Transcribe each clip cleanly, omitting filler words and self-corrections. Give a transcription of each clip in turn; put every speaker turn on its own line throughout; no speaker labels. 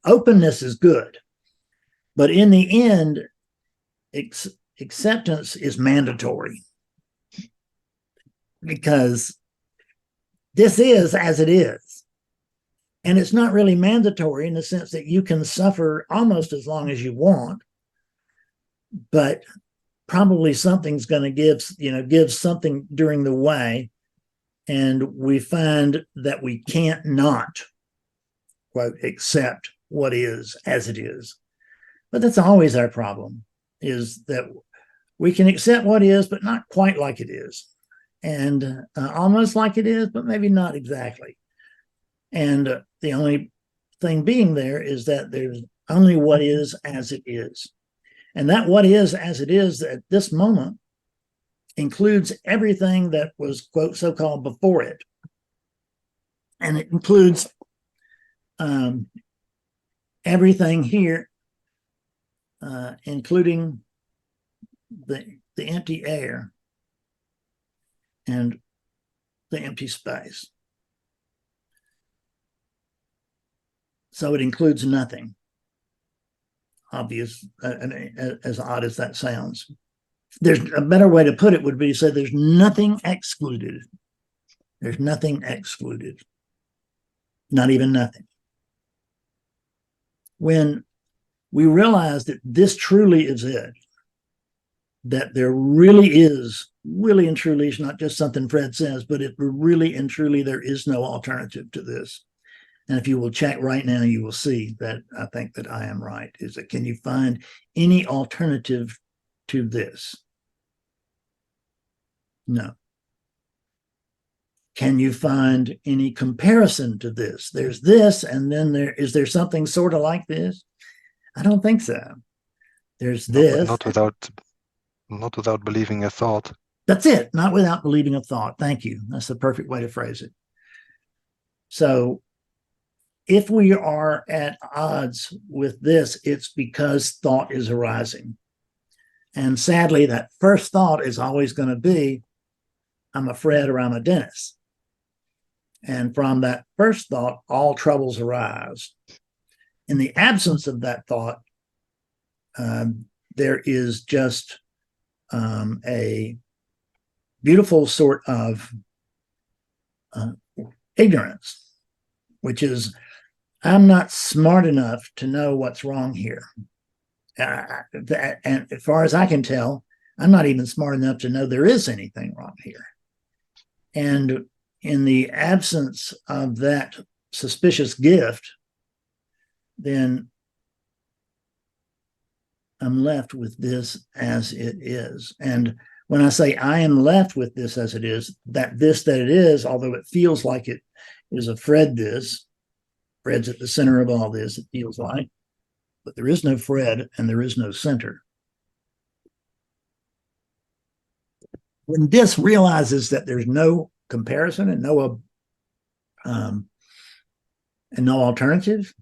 openness is good, but in the end, acceptance is mandatory, because this is as it is. And it's not really mandatory in the sense that you can suffer almost as long as you want, but probably something's going to give something during the way. And we find that we can't not, quote, accept what is as it is. But that's always our problem, is that we can accept what is, but not quite like it is. And almost like it is, but maybe not exactly. And the only thing being there is that there's only what is as it is. And that what is as it is at this moment includes everything that was, quote, so-called before it. And it includes everything here, including the empty air and the empty space. So it includes nothing. Obvious, as odd as that sounds. There's a better way to put it would be to say there's nothing excluded. There's nothing excluded. Not even nothing. When we realize that this truly is it, that there really and truly is not just something Fred says, but it really and truly there is no alternative to this. And if you will check right now, you will see that I think that I am right. Is that, can you find any alternative to this? No. Can you find any comparison to this? There's this, and then is there something sort of like this? I don't think so. There's this.
Not without believing a thought.
That's it. Not without believing a thought. Thank you. That's the perfect way to phrase it. So if we are at odds with this, it's because thought is arising. And sadly, that first thought is always going to be, I'm a Fred or I'm a Dennis. And from that first thought, all troubles arise. In the absence of that thought, there is just a beautiful sort of ignorance, which is, I'm not smart enough to know what's wrong here. And as far as I can tell, I'm not even smart enough to know there is anything wrong here. And in the absence of that suspicious gift, then I'm left with this as it is. And when I say I am left with this as it is, that it is, although it feels like it is a Fred this, Fred's at the center of all this, it feels like, but there is no Fred and there is no center. When this realizes that there's no comparison and no alternative,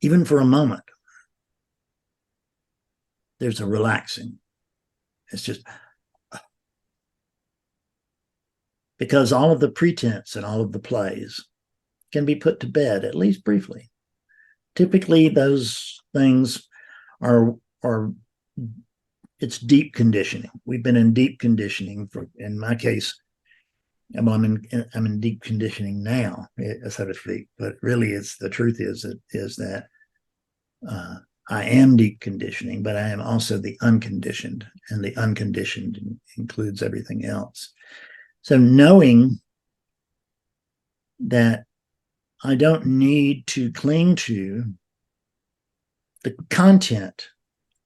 even for a moment, there's a relaxing. It's just because all of the pretense and all of the plays can be put to bed, at least briefly. Typically, those things are it's deep conditioning. We've been in deep conditioning in my case, I'm in deep conditioning now, so to speak. But really, the truth is that I am deep conditioning, but I am also the unconditioned, and the unconditioned includes everything else. So knowing that I don't need to cling to the content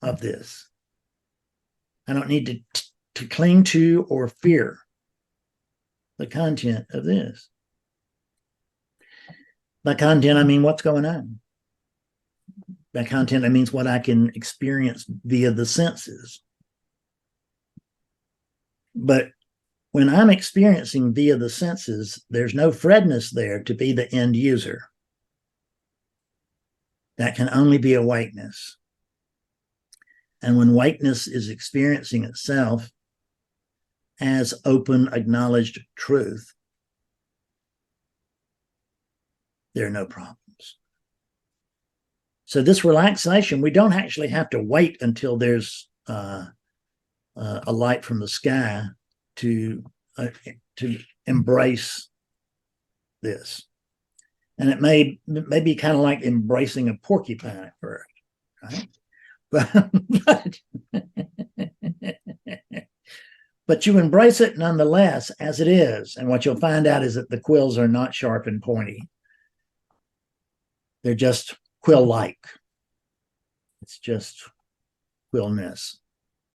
of this. I don't need to cling to or fear the content of this. By content, I mean what's going on. By content, I mean what I can experience via the senses. But when I'm experiencing via the senses, there's no Fredness there to be the end user. That can only be awakeness. And when awakeness is experiencing itself as open, acknowledged truth, there are no problems. So this relaxation, we don't actually have to wait until there's a light from the sky to embrace this. And it may be kind of like embracing a porcupine at first, right? But you embrace it nonetheless as it is. And what you'll find out is that the quills are not sharp and pointy. They're just quill-like. It's just quillness.